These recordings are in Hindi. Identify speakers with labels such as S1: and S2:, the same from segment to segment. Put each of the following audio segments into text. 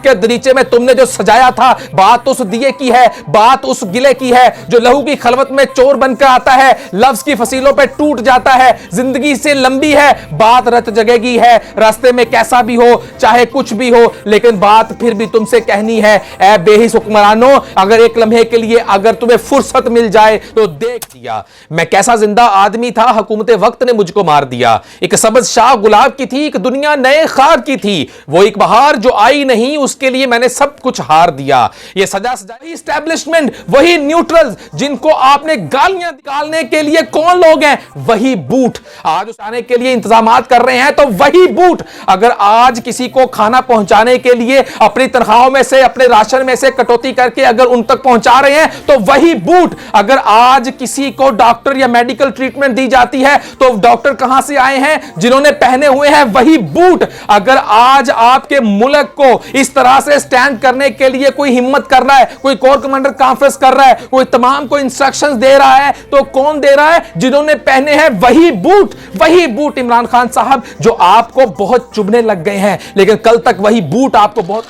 S1: के दरीचे में तुमने जो सजाया था, बात उस दिए की है, बात उस गिले की है जो लहू की खलवत में चोर बनकर आता है, लफ्ज की फसीलों पे टूट जाता है। जिंदगी से लंबी है, बात रत जगेगी है, रास्ते में कैसा भी हो, चाहे कुछ भी हो, लेकिन बात फिर भी तुमसे कहनी है। ऐ बेहिस हुक्मरानों, अगर एक लम्हे के लिए अगर तुम्हें फुर्सत मिल जाए तो देख दिया मैं कैसा जिंदा आदमी था, हुकूमत वक्त ने मुझको मार दिया। एक सबज शाह गुलाब की थी, एक दुनिया नए खार की थी, वो एक बहार जो आई नहीं, उसके लिए मैंने सब कुछ हार दिया। ये सजा सजाई एस्टैब्लिशमेंट, वही न्यूट्रल्स जिनको आपने गालियां निकालने के लिए कौन लोग हैं, वही बूट आज उठाने के लिए इंतजामात कर रहे हैं, तो वही बूट अगर आज किसी को खाना पहुंचाने के लिए अपनी तनख्वाहों में से, अपने राशन में से कटौती करके अगर उन तक पहुंचा रहे हैं, तो वही बूट अगर आज किसी को डॉक्टर या मेडिकल ट्रीटमेंट दी जाती है, तो डॉक्टर कहां से आए हैं, जिन्होंने पहने हुए हैं वही बूट। अगर आज आपके मुल्क को इस तरह से स्टैंड करने के लिए कोई हिम्मत कर रहा है, कोई कोर कमांडर कॉन्फ्रेंस कर रहा है, कोई तमाम को इंस्ट्रक्शंस दे रहा है, तो कौन दे रहा है, जिन्होंने पहने हैं वही बूट इमरान खान साहब, जो आपको बहुत चुभने लग गए हैं, लेकिन कल तक वही बूट आपको बहुत।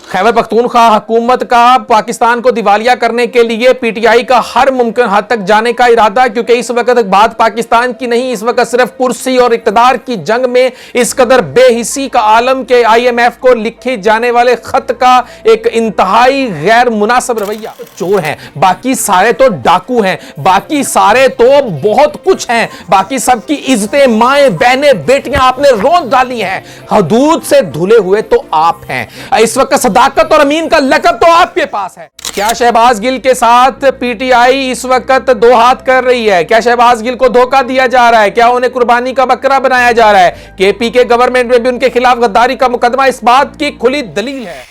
S1: खैबर पख्तूनख्वा हुकूमत का पाकिस्तान को दिवालिया करने के लिए पीटीआई का हर मुमकिन हद तक जाने का इरादा, क्योंकि इस वक्त बात पाकिस्तान की नहीं, इस वक्त सिर्फ कुर्सी और इक्तदार की जंग में इस कदर बेहिसी का आलम के आईएमएफ को लिखे जाने वाले खत का एक इंतहाई गैर मुनासिब रवैया। चोर हैं, बाकी सारे तो डाकू हैं, बाकी सारे तो बहुत कुछ हैं, बाकी सबकी इज्जतें, माएं बहनें बेटियां आपने रोंद डाली हैं, हदूद से धुले हुए तो आप हैं। इस वक्त सदाकत और अमीन का लक़ब तो आपके पास है। क्या शहबाज गिल के साथ पीटीआई इस वक्त दो हाथ कर रही है? क्या शहबाज गिल को धोखा दिया जा रहा है? क्या उन्हें कुर्बानी का बकरा बनाया जा रहा है? केपीके गवर्नमेंट में भी उनके खिलाफ गद्दारी का मुकदमा इस बात की खुली दलील है।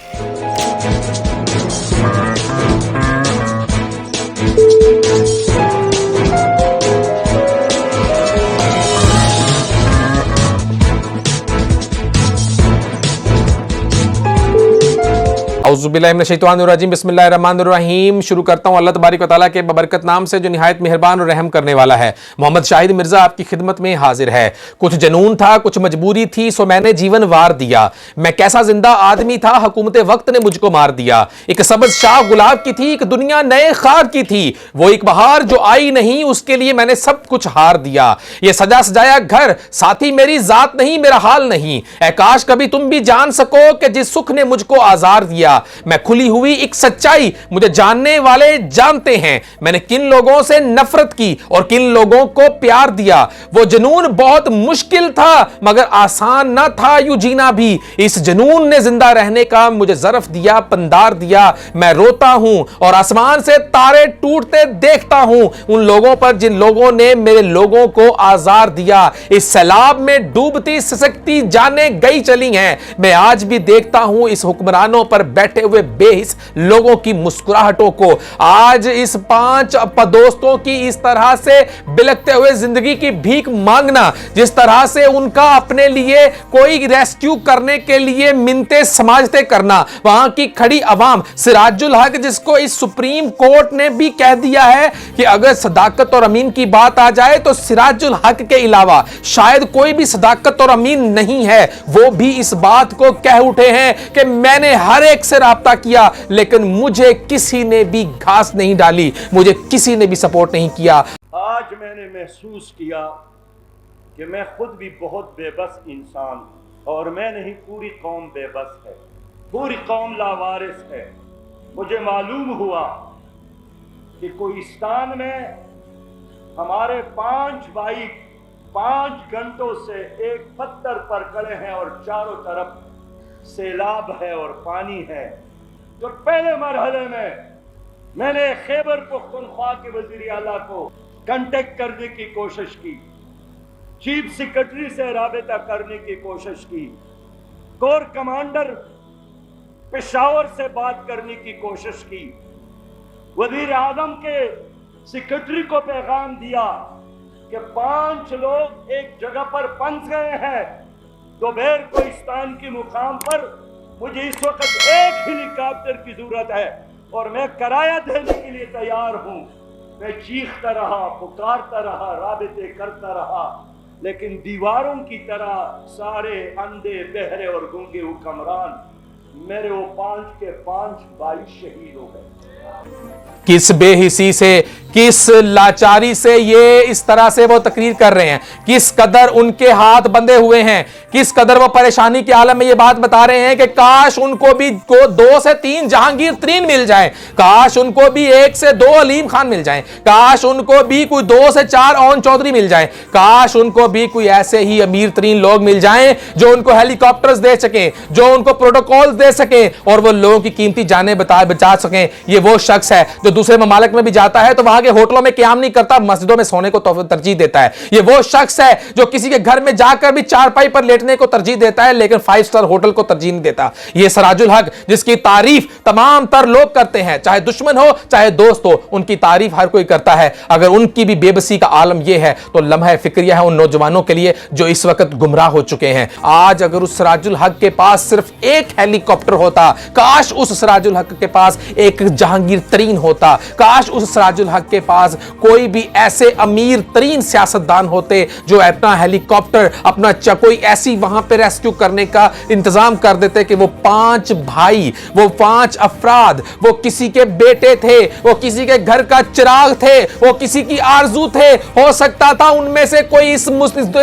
S1: औज़ुबिल्लाहिमिनश्शैतानिर्रजीम, बिस्मिल्लाहिर्रहमानिर्रहीम। शुरू करता हूँ अल्लाह तबारक व तआला के बबरकत नाम से जो निहायत मेहरबान और रहम करने वाला है। मोहम्मद शाहिद मिर्जा आपकी खिदमत में हाजिर है। कुछ जनून था, कुछ मजबूरी थी, सो मैंने जीवन वार दिया। मैं कैसा जिंदा आदमी था, हुकूमत वक्त ने मुझको मार दिया। एक सबज शाह गुलाब की थी, एक दुनिया नए खार की थी, वो एक बहार जो आई नहीं, उसके लिए मैंने सब कुछ हार दिया। ये सजा सजाया घर साथी मेरी जात नहीं, मेरा हाल नहीं। ऐ काश कभी तुम भी जान सको कि जिस सुख ने मुझको आजार दिया। मैं खुली हुई एक सच्चाई, मुझे जानने वाले जानते हैं, मैंने किन लोगों से नफरत की और किन लोगों को प्यार दिया। वो जुनून बहुत मुश्किल था, मगर आसान ना था यूं जीना भी। इस जुनून ने जिंदा रहने का मुझे ज़रफ दिया, पंदार दिया। मैं रोता हूं और आसमान से तारे टूटते देखता हूं उन लोगों पर जिन लोगों ने मेरे लोगों को आजार दिया। इस सैलाब में डूबती सिसकती जाने गई चली हैं। मैं आज भी देखता हूं इस हुक्मरानों पर बैठे हुए बेहिस लोगों की मुस्कुराहटों को। आज इस 5 दोस्तों की इस तरह से बिलखते हुए जिंदगी की भीख मांगना, जिस तरह से उनका अपने लिए कोई रेस्क्यू करने के लिए मिन्नतें समाजते करना, वहां की खड़ी अवाम, सिराजुल हक जिसको इस सुप्रीम कोर्ट ने भी कह दिया है कि अगर सदाकत और अमीन की बात आ जाए तो सिराजुल हक के अलावा शायद कोई भी सदाकत और अमीन नहीं है, वो भी इस बात को कह उठे हैं कि मैंने हर एक से राब्ता किया, लेकिन मुझे किसी ने भी घास नहीं डाली, मुझे किसी ने भी सपोर्ट नहीं किया।
S2: आज मैंने महसूस किया कि मैं खुद भी बहुत बेबस इंसान हूं, और मैं नहीं, पूरी कौम बेबस है, पूरी कौम लावारिस है। मुझे मालूम हुआ कि कोहिस्तान में हमारे 5 भाई 5 घंटों से एक पत्थर पर खड़े हैं और चारों तरफ सैलाब है और पानी है। तो पहले मरहले में मैंने खैबर पख्तूनख्वा के वज़ीर आला को कांटेक्ट करने की कोशिश की, चीफ सेक्रेटरी से राबता करने की कोशिश की, कोर कमांडर पेशावर से बात करने की कोशिश की, वज़ीर आज़म के सेक्रेटरी को पैगाम दिया कि 5 लोग एक जगह पर फंस गए हैं, दोपहर कोहिस्तान के मुकाम पर मुझे इस वक्त एक हेलीकॉप्टर की जरूरत है और मैं किराया देने के लिए तैयार हूं। मैं चीखता रहा, पुकारता रहा, राबते करता रहा, लेकिन दीवारों की तरह सारे अंधे, बहरे और गूंगे हुक्मरान मेरे वो 5 के 5 भाई शहीद हो गए।
S1: किस बेहिसी से, किस लाचारी से ये इस तरह से वो तकरीर कर रहे हैं, किस कदर उनके हाथ बंधे हुए हैं, किस कदर वो परेशानी के आलम में ये बात बता रहे हैं कि काश उनको भी 2 से 3 जहांगीर तरीन मिल जाए, काश उनको भी 1 से 2 अलीम खान मिल जाए, काश उनको भी कोई 2 से 4 ओन चौधरी मिल जाए, काश उनको भी कोई ऐसे ही अमीर तरीन लोग मिल जाएं जो उनको हेलीकॉप्टर्स दे सकें, जो उनको प्रोटोकॉल दे सकें और वो लोगों की कीमती जानें बचा सकें। ये वो शख्स है जो दूसरे ममालिक में भी जाता है तो वहां के होटलों में क़याम नहीं करता, मस्जिदों में सोने को तरजीह देता है। ये वो शख्स है जो किसी के घर में जाकर भी चारपाई पर लेटने को तरजीह देता है लेकिन 5 स्टार होटल को तरजीह नहीं देता। ये सिराजुल हक जिसकी तारीफ तमाम तर लोग करते हैं, चाहे दुश्मन हो चाहे दोस्त हो, उनकी तारीफ हर कोई करता है। अगर उनकी भी बेबसी का आलम यह है तो लम्हा फिक्रिया है उन नौजवानों के लिए जो इस वक्त गुमराह हो चुके हैं। आज अगर उस सिराजुल हक के पास सिर्फ एक हेलीकॉप्टर होता, काश उस सिराजुल हक के पास एक जहांगीर तरीन होता, काश उस सिराजुल हक के पास कोई भी ऐसे अमीर तरीन सियासतदान होते जो अपना हेलीकॉप्टर, अपना कोई ऐसी वहां पे रेस्क्यू करने का इंतजाम कर देते कि वो 5 भाई, वो 5 अफराद, वो किसी के बेटे थे, वो किसी के घर का चिराग थे, वो किसी की आरजू थे। हो सकता था उनमें से कोई इस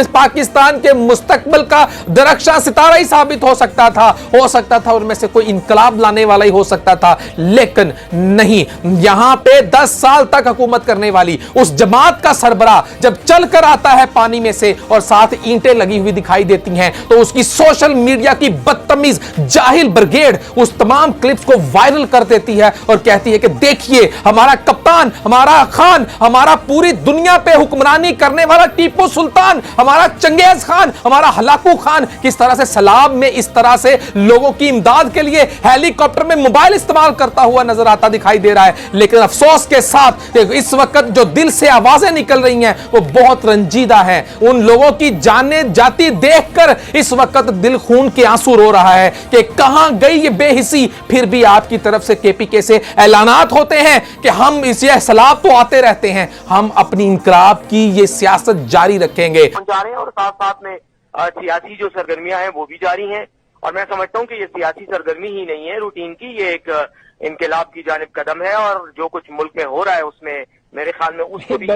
S1: पाकिस्तान के मुस्तकबिल का दरख्शां सितारा ही साबित हो सकता था, हो सकता था उनमें से कोई इनकलाब लाने वाला ही हो सकता था, लेकिन नहीं। यहां पे 10 साल तक हुकूमत करने वाली उस जमात का सरबरा जब चलकर आता है पानी में से और साथ ईंटें लगी हुई दिखाई देती हैं तो उसकी सोशल मीडिया की बदतमीज जाहिल ब्रिगेड उस तमाम क्लिप्स को वायरल कर देती है और कहती है कि देखिए हमारा कप्तान, हमारा खान, हमारा पूरी दुनिया पे हुक्मरानी करने वाला टीपू सुल्तान, हमारा चंगेज खान, हमारा हलाकू खान किस तरह से सलाब में इस तरह से लोगों की इमदाद के लिए हेलीकॉप्टर में मोबाइल इस्तेमाल करता हुआ नजर आता दिखाई दे रहा है। लेकिन अफसोस के साथ इस वक्त जो दिल से आवाजें निकल रही हैं वो बहुत रंजीदा है। उन लोगों की जानें जाती देखकर इस वक्त दिल खून के आंसू रो रहा है कि कहां गई ये बेहिसी। फिर भी आपकी तरफ से केपीके से ऐलानात होते हैं कि हम इस सलाब तो आते रहते हैं, हम अपनी इनकलाब की ये सियासत जारी रखेंगे
S3: जा रहे हैं और साथ साथ में सियासी जो सरगर्मियां हैं वो भी जारी हैं। और मैं समझता हूं कि ये सियासी सरगर्मी ही नहीं है रूटीन की, ये एक इनकलाब की जानिब कदम है और जो कुछ मुल्क में हो रहा है उसमें मेरे ख्याल में उसको भी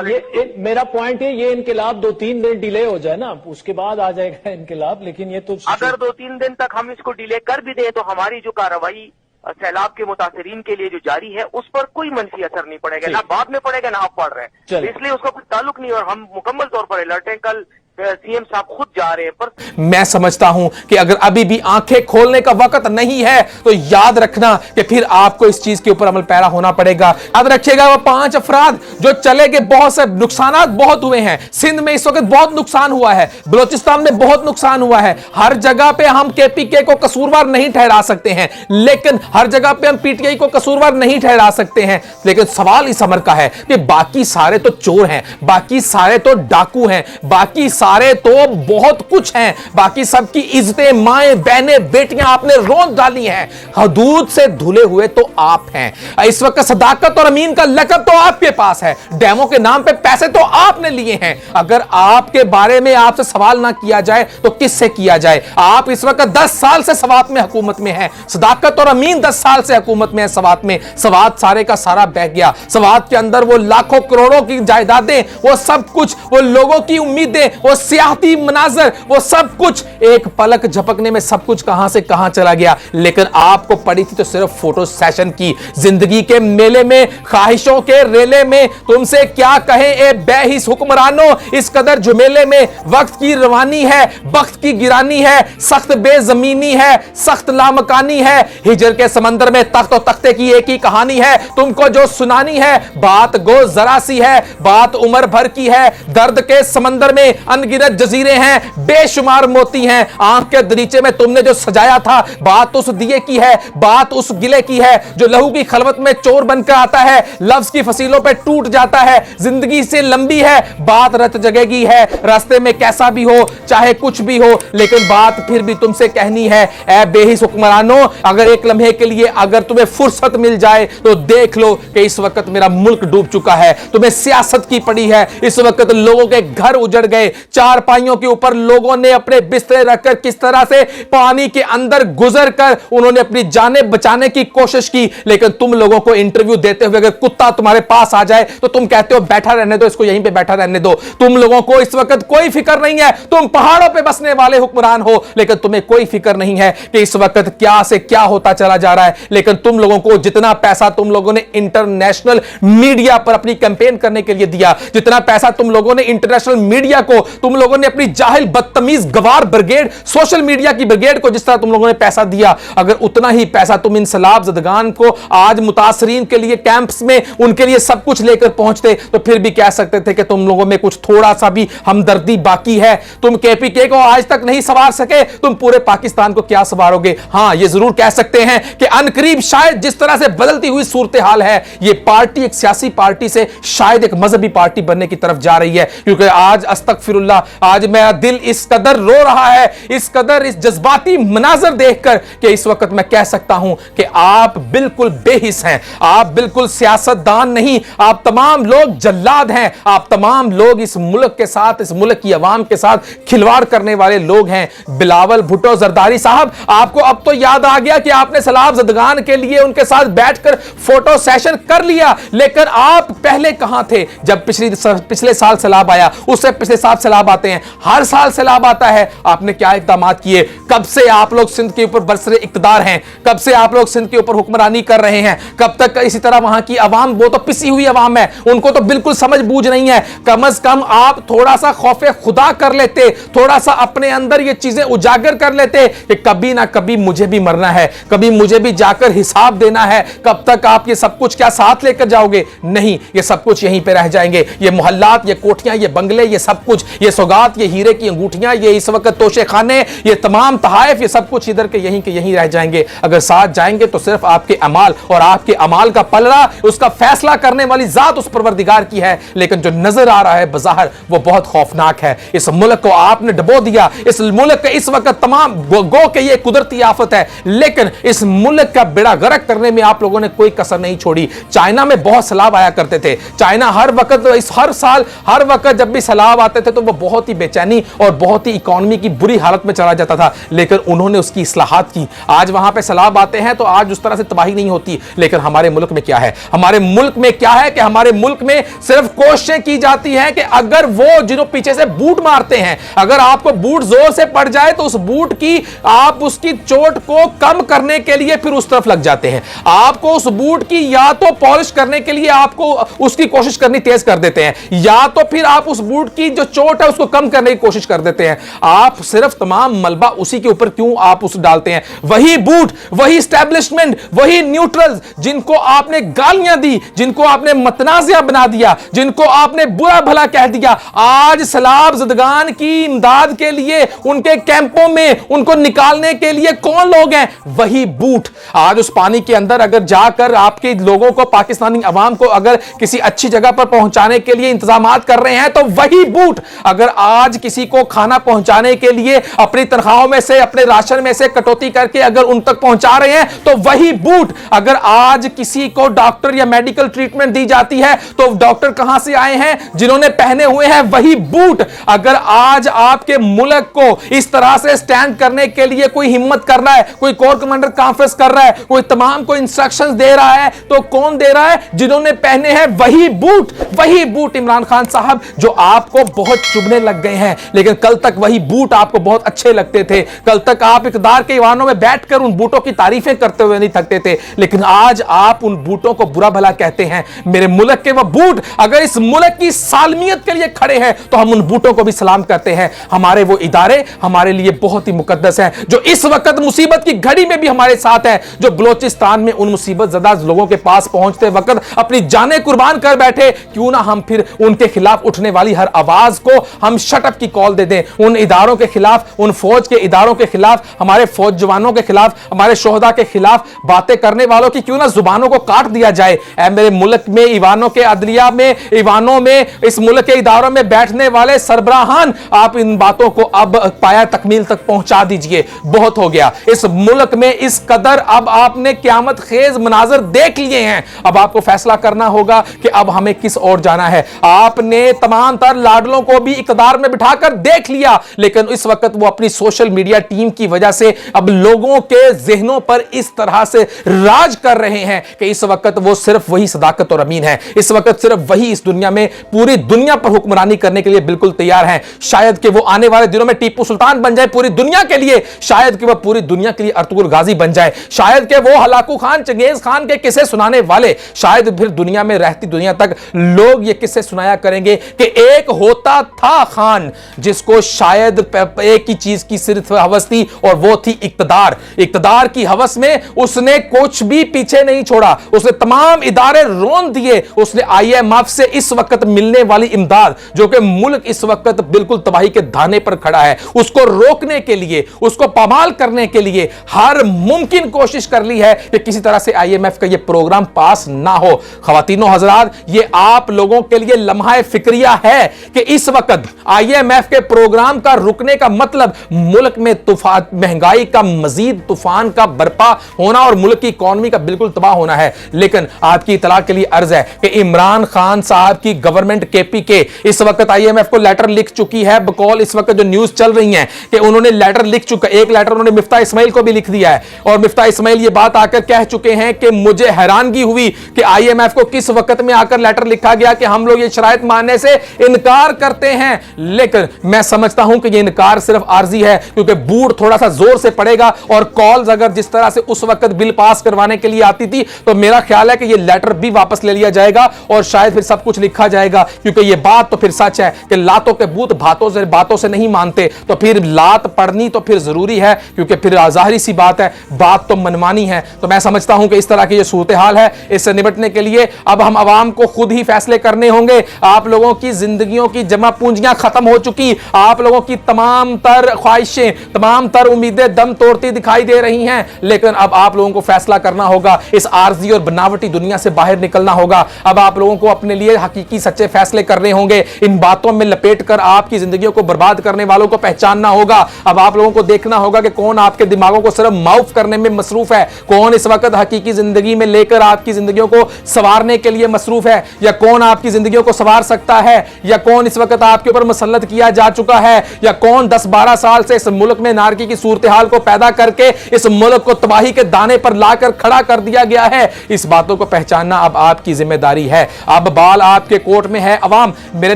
S4: ये मेरा पॉइंट है, ये इनकलाब 2-3 दिन डिले हो जाए ना, उसके बाद आ जाएगा इनकलाब। लेकिन ये तो
S3: अगर 2-3 दिन तक हम इसको डिले कर भी दें तो हमारी जो कार्रवाई सैलाब के मुतासरीन के लिए जो जारी है उस पर कोई मनफी असर नहीं पड़ेगा, ना बाद में पड़ेगा ना अब पड़ रहे हैं, इसलिए उसका कोई ताल्लुक नहीं। और हम मुकम्मल तौर पर अलर्ट हैं। कल सीएम साहब खुद जा रहे हैं। पर
S1: मैं समझता हूं कि अगर अभी भी आंखें खोलने का वक्त नहीं है तो याद रखना कि फिर आपको इस चीज के ऊपर अमल पैरा होना पड़ेगा। याद रखिएगा वो 5 अफराद जो चले गए, बहुत से नुकसानात बहुत हुए हैं। सिंध में इस वक्त बहुत नुकसान हुआ है, बलोचिस्तान में बहुत नुकसान हुआ है। हर जगह पे हम केपीके को कसूरवार नहीं ठहरा सकते हैं, लेकिन हर जगह पे हम पीटीआई को कसूरवार नहीं ठहरा सकते हैं। लेकिन सवाल इस अमर का है कि बाकी सारे तो चोर हैं, बाकी सारे तो डाकू हैं, बाकी सारे तो बहुत कुछ हैं, बाकी सबकी इज्जतें, माएं, बहनें, बेटियां आपने रोंद डाली हैं। हदूद से धुले हुए तो आप हैं। इस वक्त सदाकत और अमीन का लक़ब तो आपके पास है, डैमों के नाम पे पैसे तो आपने लिए हैं। अगर आपके बारे में आपसे सवाल ना किया जाए तो किससे किया जाए? आप इस वक्त 10 साल से सवात में हुकूमत में हैं, सदाकत और अमीन 10 साल से हुकूमत में है सवात में। सवात सारे का सारा बह गया। सवात के अंदर वो लाखों करोड़ों की जायदादें, वो सब कुछ, वो लोगों की उम्मीदें, वो सियासी मनाजर, वो सब कुछ एक पलक झपकने में सब कुछ कहां से कहां चला गया। लेकिन आपको पड़ी थी तो सिर्फ फोटो सेशन की। जिंदगी के मेले में, ख्वाहिशों के रेले में तुमसे क्या कहें ए बेहिस हुक्मरानों। इस कदर झमेले में वक्त की रवानी है, वक्त की गिरानी है, सख्त बेजमीनी है, सख्त लामकानी है। हिजर के समंदर में तख्त और तख्ते की एक ही कहानी है, तुमको जो सुनानी है। बात गो जरा सी है, बात उम्र भर की है। दर्द के समंदर में अनगिनत जजीरे हैं, बेशुमार मोती हैं। आंख के दरीचे में तुमने जो सजाया था, बात उस दिए की है, बात उस गिले की है जो लहू की खलवत में चोर बनकर आता है, लफ्ज की फसीलों पे टूट जाता है। जिंदगी से लंबी है, बात रत जगेगी है। रास्ते में कैसा भी हो, चाहे कुछ भी हो, लेकिन बात फिर भी तुमसे कहनी है। ऐ बेहिस हुक्मरानों, अगर एक लम्हे के लिए अगर तुम्हें फुर्सत मिल जाए तो देख लो कि इस वक्त मेरा मुल्क डूब चुका है। तुम्हें सियासत की पड़ी है, इस वक्त लोगों के घर उजड़ गए, चारपाइयों के ऊपर लोगों ने अपने बिस्तरे रखकर किस तरह से पानी के अंदर गुजर कर उन्होंने अपनी जानें बचाने की कोशिश की। लेकिन तुम लोगों को इंटरव्यू देते हुए अगर कुत्ता तुम्हारे पास आ जाए तो तुम कहते हो बैठा रहने दो, इसको यहीं पे बैठा रहने दो। तुम लोगों को इस वक्त कोई फिक्र नहीं है, तुम पहाड़ों पे बसने वाले हुक्मरान हो, लेकिन तुम्हें कोई फिक्र नहीं है कि इस वक्त क्या से क्या होता चला जा रहा है। लेकिन तुम लोगों को जितना पैसा तुम लोगों ने इंटरनेशनल मीडिया पर अपनी कैंपेन करने के लिए दिया, जितना पैसा तुम लोगों ने इंटरनेशनल मीडिया को, तुम लोगों ने अपनी जाहिल बदतमीज गवार ब्रिगेड, सोशल मीडिया की ब्रिगेड को जिस तरह तुम लोगों ने पैसा दिया, अगर उतना ही पैसा तुम इन सैलाब ज़दगान को आज मुतासरीन के लिए कैंप्स में उनके लिए सब कुछ लेकर पहुंचते तो फिर भी कह सकते थे कि तुम लोगों में कुछ थोड़ा सा भी हमदर्दी बाकी है। तुम केपीके को आज तक नहीं संवार सके, तुम पूरे पाकिस्तान को क्या संवारोगे। हां, यह जरूर कह सकते हैं कि अनकरीब शायद जिस तरह से बदलती हुई सूरत हाल है, यह पार्टी एक सियासी पार्टी से शायद एक मजहबी पार्टी बनने की तरफ जा रही है। क्योंकि आज अस्तगफिरुल्लाह, आज मेरा दिल इस कदर रो रहा है, इस कदर इस जज्बाती मनाजर देखकर कि इस वक्त मैं कह सकता हूं कि आप बिल्कुल बेहिस हैं, आप बिल्कुल सियासतदान नहीं, आप तमाम लोग जल्लाद हैं, आप तमाम लोग इस मुल्क के साथ, इस मुल्क की आवाम के साथ खिलवाड़ करने वाले लोग हैं। बिलावल भुट्टो जरदारी साहब, आपको अब तो याद आ गया कि आपने सैलाब ज़दगान के लिए उनके साथ बैठकर फोटो सेशन कर लिया, लेकिन आप पहले कहां थे जब पिछले साल सैलाब आया, उससे पिछले साल सैलाब आते हैं, हर साल सैलाब आता है। आपने क्या इक़दामात किए? कब से आप लोग सिंध के ऊपर बरसरे इक़्तिदार हैं? कब से आप लोग सिंध के ऊपर हुक्मरानी कर रहे हैं? कब तक इसी तरह वहां की आवाम, वो तो पिसी हुई आवाम है, उनको तो बिल्कुल समझ बूझ नहीं है। कम से कम आप थोड़ा सा खौफे खुदा कर लेते, थोड़ा सा अपने अंदर ये चीजें उजागर कर लेते कि कभी ना कभी मुझे भी मरना है, कभी मुझे भी जाकर हिसाब देना है। कब तक आप ये सब कुछ क्या साथ लेकर जाओगे? नहीं, ये सब कुछ यहीं पे रह जाएंगे। ये मोहल्लात, ये कोठियां, ये बंगले, ये सब कुछ, ये सौगात, ये हीरे की अंगूठियां, ये इस वक्त तोशे खाने, ये तमाम तहाइफ, ये सब कुछ इधर के यहीं रह जाएंगे। अगर साथ जाएंगे तो सिर्फ आपके अमाल, और आपके अमाल का पलड़ा, उसका फैसला करने वाली जात उस परवरदिगार की है। लेकिन जो नजर आ रहा है बज़ाहिर, वो बहुत खौफनाक है। इस मुल्क को आपने डबो दिया। इस मुल्क के इस वक्त तमाम गो के ये कुदरती आफत है, लेकिन इस मुल्क का बेड़ा गर्क करने में आप लोगों ने कोई कसर नहीं छोड़ी। चाइना में बहुत सैलाब आया करते थे। चाइना हर वक्त, हर साल, हर वक्त जब भी सैलाब आते थे तो वो बहुत ही बेचैनी और बहुत ही इकोनॉमी की बुरी हालत में चला जाता था, लेकिन उन्होंने उसकी इस्लाहात की। आज वहां पे सैलाब आते हैं तो आज उस तरह से तबाही नहीं होती। लेकिन हमारे मुल्क में क्या है? हमारे मुल्क में क्या है कि हमारे मुल्क में सिर्फ कोशिशें की जाती हैं कि अगर वो जिन्हों पीछे से बूट मारते हैं, अगर आपको बूट जोर से पड़ जाए तो उस बूट की, आप उसकी चोट को कम करने के लिए फिर उस तरफ लग जाते हैं। आपको उस बूट की या तो पॉलिश करने के लिए आपको उसकी कोशिश करनी तेज कर देते हैं, या तो फिर आप उस बूट की जो चोट है उसको कम करने की कोशिश कर देते हैं। आप सिर्फ तमाम मलबा उसी के ऊपर क्यों आप उस डालते हैं? वही बूट, वही एस्टैब्लिशमेंट, वही न्यूट्रल्स जिनको आपने गालियां दी, जिनको आपने मतनाज़िया बना दिया, जिनको आपने बुरा भला कह दिया, आज सैलाब ज़दगान की इमदाद के लिए उनके कैंपों में उनको निकालने के लिए कौन लोग हैं? वही बूट। आज उस पानी के अंदर अगर जाकर आपके लोगों को, पाकिस्तानी अवाम को अगर किसी अच्छी जगह पर पहुंचाने के लिए इंतजामात कर रहे हैं तो वही बूट। अगर आज किसी को खाना पहुंचाने के लिए अपनी तनख्वाहों में से, अपने राशन में से कटौती करके अगर उन तक पहुंचा रहे हैं तो वही बूट। अगर आज किसी को डॉक्टर या मेडिकल ट्रीटमेंट दी जाती है तो डॉक्टर कहां से आए हैं? जिन्होंने पहने हुए हैं वही बूट। अगर आज आपके मुल्क को इस तरह से स्टैंड करने के लिए कोई हिम्मत कर रहा है, कोई कोर कमांडर कॉन्फ्रेंस कर रहा है, कोई तमाम को इंस्ट्रक्शंस दे रहा है, तो कौन दे रहा है? जिन्होंने पहने हैं वही बूट। वही बूट इमरान खान साहब जो आपको बहुत चुभने लग गए हैं, लेकिन कल तक वही बूट आपको बहुत अच्छे लगते थे। कल तक आप इक़्तिदार के ईवानों में बैठकर उन बूटों की तारीफें करते हुए नहीं थकते थे, लेकिन आज आप उन बूटों को बुरा भला कहते हैं। मेरे मुल्क के वह बूट अगर इस मुल्क की सालमियत के लिए खड़े हैं तो हम उन बूटों को भी सलाम करते हैं। हमारे वो इदारे हमारे लिए बहुत ही मुकद्दस हैं, जो इस वक्त मुसीबत की घड़ी में भी हमारे साथ हैं, जो बलोचिस्तान में उन मुसीबत ज़दा लोगों के पास पहुंचते वक्त अपनी जानें कुर्बान कर बैठे। क्यों ना हम फिर उनके खिलाफ उठने वाली हर आवाज को हम शट अप की कॉल दे दें। उन इदारों के खिलाफ, उन फौज के इदारों के खिलाफ, हमारे फौज जवानों के खिलाफ, हमारे शोहदा के खिलाफ बातें करने वालों की क्यों ना जुबानों को काट दिया जाए। ऐ मेरे मुल्क में, ईवानों के अदलिया में, ईवानों में, इस मुल्क के इदारों में बैठने वाले सरबराहान, आप इन बातों को अब पाया तकमील तक पहुंचा दीजिए। बहुत हो गया। इस मुल्क में इस कदर अब आपने क़यामत खेज मनाजर देख लिए हैं। अब आपको फैसला करना होगा कि अब हमें किस ओर जाना है। आपने तमाम तर लाडलों को भी इकतदार में बिठाकर देख लिया, लेकिन इस वक्त वो अपनी सोशल मीडिया टीम की वजह से अब लोगों के जहनों पर इस तरह से राज कर रहे हैं कि इस वक्त वो सिर्फ वही सदाकत और अमीन है, इस वक्त सिर्फ वही इस दुनिया में पूरी दुनिया पर हुक्मरानी करने के लिए बिल्कुल तैयार हैं। शायद कि वो आने वाले दिनों में टीपू सुल्तान बन जाए पूरी दुनिया के लिए, शायद कि वो पूरी दुनिया के लिए अर्तुगरुल गाजी बन जाए, शायद कि वो हलाकू खान चंगेज खान के किस्से सुनाने वाले, शायद फिर दुनिया में रहती दुनिया तक लोग ये किस्से सुनाया करेंगे कि एक होता था खान जिसको शायद एक ही चीज की सिर्फ हवस थी और वो थी इक्तदार। इक्तदार की हवस में उसने कुछ भी पीछे नहीं छोड़ा, उसने तमाम इदारे रोन दिए, उसने IMF से इस वक्त मिलने वाली इमदाद जो कि मुल्क इस वक्त बिल्कुल तबाही के धाने पर खड़ा है, उसको रोकने के लिए, उसको पामाल करने के लिए हर मुमकिन कोशिश कर ली है कि किसी तरह से IMF का यह प्रोग्राम पास ना हो। खवातीनो हजरात, ये आप लोगों के लिए लम्हा फिक्रिया है कि इस वक्त IMF के प्रोग्राम का रुकने का मतलब मुल्क में तूफान, महंगाई का मजीद तूफान का बर्पा होना और मुल्क की इकॉनमी का बिल्कुल तबाह होना है। लेकिन आपकी इतला के लिए अर्ज है कि इमरान खान साहब की गवर्नमेंट KPK इस वक्त IMF को लेटर लिख चुकी है। बकौल इस वक्त जो न्यूज चल रही है कि उन्होंने लेटर लिख चुका, एक लेटर उन्होंने मिफ्ता इस्माइल को भी लिख दिया है और मिफ्ता इस्माइल ये बात आकर कह चुके हैं कि मुझे हैरानगी हुई कि IMF को किस वक्त में आकर लेटर लिखा गया कि हम लोग ये शराइत मानने से इनकार करते हैं। लेकिन मैं समझता हूं कि ये इनकार सिर्फ आर्जी है, क्योंकि बूट थोड़ा सा जोर से पड़ेगा और कॉल्स अगर जिस तरह से उस वक्त बिल पास करवाने के लिए आती थी तो मेरा ख्याल है कि ये लेटर भी वापस ले लिया जाएगा और शायद फिर सब कुछ लिखा जाएगा, क्योंकि ये बात तो फिर सच है कि लातों के बूत बातों से नहीं मानते, तो फिर लात पढ़नी तो फिर जरूरी है, क्योंकि फिर जाहिर सी बात है बात तो मनमानी है। तो मैं समझता हूं कि इस तरह की ये सूरत हाल है, इससे निपटने के लिए अब हम आवाम को खुद ही फैसले करने होंगे। आप लोगों की जिंदगियों की जमा पूंजियां खत्म हो चुकी, आप लोगों की तमाम तर ख्वाहिशें, तमाम तर उम्मीदें दम तोड़ती दिखाई दे रही हैं, लेकिन अब आप लोगों को फैसला करना होगा, इस आर्जी और बनावटी दुनिया से बाहर निकलना होगा। अब आप लोगों को अपने लिए हकीकी सच्चे फैसले करने होंगे, इन बातों में लपेट कर आपकी जिंदगियों को बर्बाद करने वालों को पहचानना होगा। अब आप लोगों को देखना होगा कि कौन आपके दिमागों को सिर्फ माउफ करने में मसरूफ है, कौन इस वक्त हकीकी जिंदगी में लेकर आपकी जिंदगियों को संवारने के लिए मसरूफ है, या कौन आपकी जिंदगियों को संवार सकता है, या कौन इस वक्त आपके ऊपर मुसल्लत किया जा चुका है, या कौन 10-12 साल से इस मुल्क में नारकी की सूरत हाल को पैदा करके इस मुल्क को तबाही के दाने पर लाकर खड़ा कर दिया गया है। इस बातों को पहचानना अब आपकी जिम्मेदारी है। अब बाल आपके कोर्ट में है अवाम। मेरे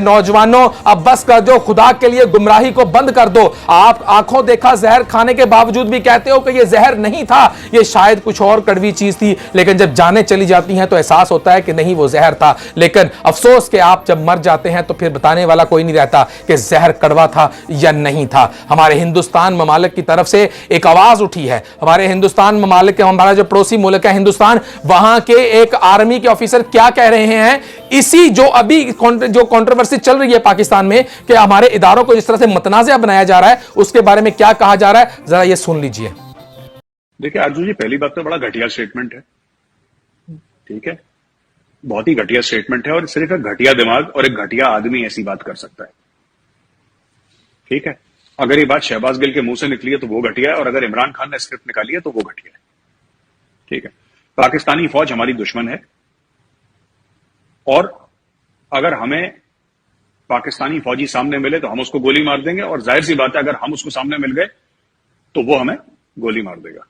S1: नौजवानों, अब बस कर दो, खुदा के लिए गुमराही को बंद कर दो। आप आंखों देखा जहर खाने के बावजूद भी कहते हो कि यह जहर नहीं था, यह शायद कुछ और कड़वी चीज थी, लेकिन जब जाने चली जाती हैं तो एहसास होता है कि नहीं, वो जहर था। लेकिन अफसोस कि आप जब मर जाते हैं तो फिर बताने वाला कोई नहीं रहता कि जहर कड़वा था या नहीं था। हमारे हिंदुस्तान ममालिक की तरफ से एक आवाज उठी है। हमारे हिंदुस्तान ममालिक, हमारा जो पड़ोसी मुल्क है हिंदुस्तान, वहां के एक आर्मी के ऑफिसर क्या कह रहे हैं, इसी जो अभी जो कंट्रोवर्सी चल रही है पाकिस्तान में कि हमारे इदारों को जिस तरह से मतनाज़ा बनाया जा रहा है, उसके बारे में क्या कहा जा रहा है, जरा ये सुन लीजिए।
S5: देखिए अर्जुन जी, पहली बात तो बड़ा घटिया स्टेटमेंट है, ठीक है, बहुत ही घटिया स्टेटमेंट है, और सिर्फ एक घटिया दिमाग और एक घटिया आदमी ऐसी बात कर सकता है, ठीक है। अगर ये बात शहबाज गिल के मुंह से निकली है तो वो घटिया है, और अगर इमरान खान ने स्क्रिप्ट निकाली है तो वो घटिया है, ठीक है। पाकिस्तानी फौज हमारी दुश्मन है, और अगर हमें पाकिस्तानी फौजी सामने मिले तो हम उसको गोली मार देंगे, और जाहिर सी बात है अगर हम उसको सामने मिल गए तो वो हमें गोली मार देगा।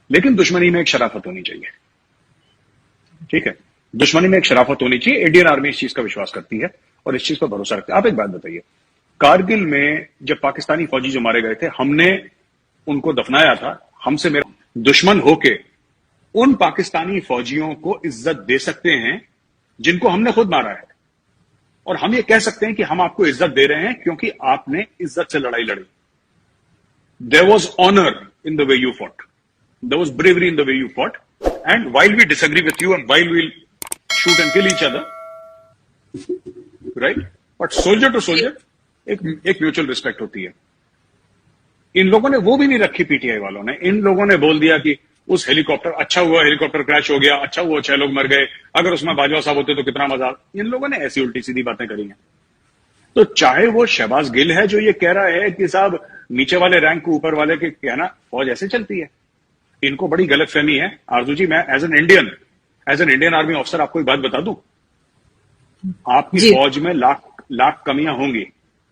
S5: लेकिन दुश्मनी में एक शराफत होनी चाहिए, ठीक है, दुश्मनी में एक शराफत होनी चाहिए। इंडियन आर्मी इस चीज का विश्वास करती है और इस चीज पर भरोसा रखती है। आप एक बात बताइए, कारगिल में जब पाकिस्तानी फौजी जो मारे गए थे, हमने उनको दफनाया था, हमसे मेरा दुश्मन होके उन पाकिस्तानी फौजियों को इज्जत दे सकते हैं जिनको हमने खुद मारा है, और हम ये कह सकते हैं कि हम आपको इज्जत दे रहे हैं क्योंकि आपने इज्जत से लड़ाई लड़ी। There was honour in the way you fought, there was bravery in the way you fought, and while we disagree with you and while we shoot and kill each other, right, but soldier to soldier एक म्यूचुअल रिस्पेक्ट होती है। इन लोगों ने वो भी नहीं रखी, पीटीआई वालों ने। इन लोगों ने बोल दिया कि उस हेलीकॉप्टर, अच्छा हुआ हेलीकॉप्टर क्रैश हो गया, अच्छा हुआ 6 लोग मर गए, अगर उसमें बाजवा साहब होते तो कितना मजा। इन लोगों ने ऐसी उल्टी सीधी बातें करी हैं। तो चाहे वो शहबाज गिल है जो ये कह रहा है कि साहब नीचे वाले रैंक को ऊपर वाले के कहना फौज ऐसे चलती है, इनको बड़ी गलतफहमी है। आरजू जी, मैं as an Indian army officer आपको एक बात बता दूं, आपकी फौज में लाख कमियां होंगी,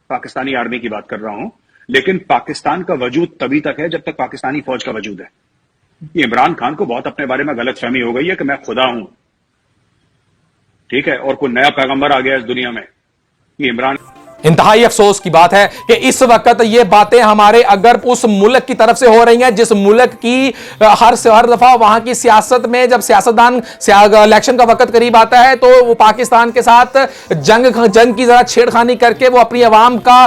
S5: पाकिस्तानी आर्मी की बात कर रहा हूं, लेकिन पाकिस्तान का वजूद तभी तक है जब तक पाकिस्तानी फौज का वजूद है। ये इमरान खान को बहुत अपने बारे में गलतफहमी हो गई है कि मैं खुदा हूं, ठीक है, और कोई नया पैगंबर आ गया इस दुनिया में। ये इमरान
S1: इंतहाई अफसोस की बात है कि इस वक्त ये बातें हमारे अगर उस मुल्क की तरफ से हो रही हैं जिस मुल्क की हर दफा वहां की सियासत में जब सियासतदान इलेक्शन का वक्त करीब आता है तो वो पाकिस्तान के साथ जंग की जरा छेड़खानी करके वो अपनी आवाम का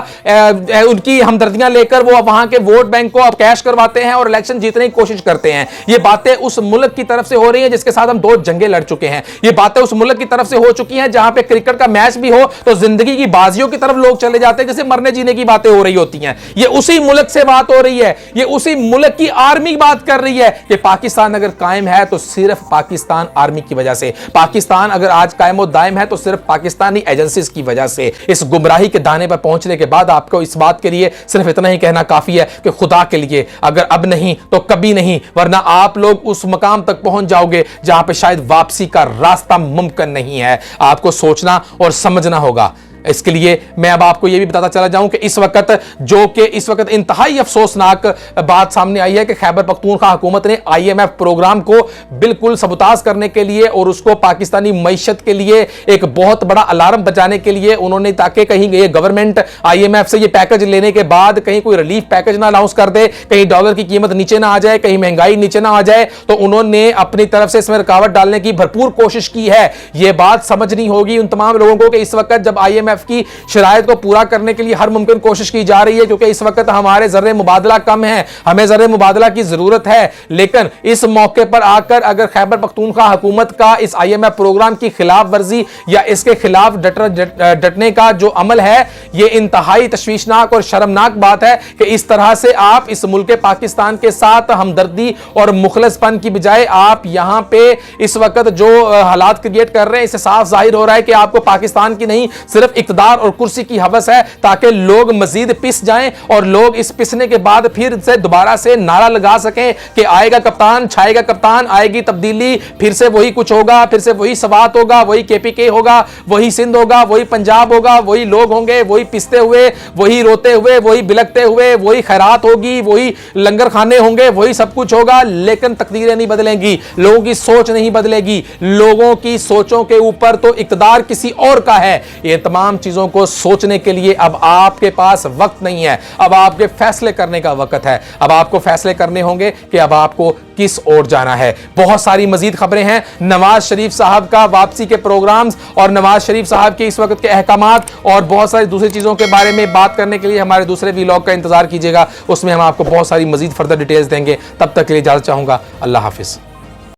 S1: उनकी हमदर्दियां लेकर वो वहां के वोट बैंक को अब कैश करवाते हैं और इलेक्शन जीतने की कोशिश करते हैं। ये बातें उस मुल्क की तरफ से हो रही हैं जिसके साथ हम 2 जंगें लड़ चुके हैं। ये बातें उस मुल्क की तरफ से हो चुकी हैं जहां पे क्रिकेट का मैच भी हो तो जिंदगी की बाजियों की तरफ लोग चले जाते हैं, जैसे मरने जीने की बातें हो रही होती हैं। ये उसी मुल्क से बात हो रही है, ये उसी मुल्क की आर्मी बात कर रही है कि पाकिस्तान अगर कायम है तो सिर्फ पाकिस्तान आर्मी की वजह से, पाकिस्तान अगर आज कायम और दायम है तो सिर्फ पाकिस्तानी एजेंसीज की वजह से। इस गुमराही के दाने पर पहुंचने के बाद आपको इस बात के लिए सिर्फ इतना ही कहना काफी है कि खुदा के लिए अगर अब नहीं तो कभी नहीं, वरना आप लोग उस मकाम तक पहुंच जाओगे जहां पे शायद वापसी का रास्ता मुमकिन नहीं है। आपको सोचना और समझना होगा। इसके लिए मैं अब आपको यह भी बताता चला जाऊं कि इस वक्त इंतहाई अफसोसनाक बात सामने आई है कि खैबर पख्तूनख्वा हुकूमत ने IMF प्रोग्राम को बिल्कुल सबूताज करने के लिए और उसको पाकिस्तानी मईशत के लिए एक बहुत बड़ा अलार्म बजाने के लिए उन्होंने, ताकि कहीं ये गवर्नमेंट IMF से ये पैकेज लेने के बाद कहीं कोई रिलीफ पैकेज ना अनाउंस कर दे, कहीं डॉलर की कीमत नीचे ना आ जाए, कहीं महंगाई नीचे ना आ जाए, तो उन्होंने अपनी तरफ से इसमें रुकावट डालने की भरपूर कोशिश की है। यह बात समझनी होगी उन तमाम लोगों को कि इस वक्त जब IMF की शरायत को पूरा करने के लिए हर मुमकिन कोशिश की जा रही है, क्योंकि इस वक्त हमारे ज़र्रे मुबादला कम है, हमें ज़र्रे मुबादला की जरूरत है। लेकिन इस मौके पर आकर अगर खैबर पख्तूनख्वा हुकूमत का इस IMF प्रोग्राम की खिलाफ वर्जी या इसके खिलाफ डटने का जो अमल है, यह इंतहाई तशवीशनाक और शर्मनाक बात है कि इस तरह से आप इस मुल्क पाकिस्तान के साथ हमदर्दी और मुखलसपन की बजाय आप यहां पे इस वक्त जो हालात क्रिएट कर रहे हैं, इससे साफ जाहिर हो रहा है कि आपको पाकिस्तान की नहीं सिर्फ इक़्तिदार और कुर्सी की हवस है, ताकि लोग मजीद पिस जाएं और लोग इस पिसने के बाद फिर से दोबारा से नारा लगा सकें कि आएगा कप्तान, छाएगा कप्तान, आएगी तब्दीली, फिर से वही कुछ होगा, फिर से वही सवात होगा, वही KPK होगा, वही सिंध होगा, वही पंजाब होगा, वही लोग होंगे, वही पिसते हुए, वही रोते हुए, वही बिलकते हुए, वही खैरात होगी, वही लंगर खाने होंगे, वही सब कुछ होगा। लेकिन तकदीरें नहीं बदलेंगी, लोगों की सोच नहीं बदलेगी। लोगों की सोचों के ऊपर तो इक़्तिदार किसी और का है। ये तमाम चीजों को सोचने के लिए अब आपके पास वक्त नहीं है, अब आपके फैसले करने का वक्त है। अब आपको फैसले करने होंगे कि अब आपको किस ओर जाना है। बहुत सारी मजीद खबरें हैं, नवाज शरीफ साहब का वापसी के प्रोग्राम्स और नवाज शरीफ साहब के इस वक्त के अहकामात और बहुत सारी दूसरी चीजों के बारे में बात करने के लिए हमारे दूसरे व्लॉग का इंतजार कीजिएगा, उसमें हम आपको बहुत सारी मजीद फर्दर डिटेल्स देंगे। तब तक के लिए इजाजत चाहूंगा। अल्लाह हाफिज।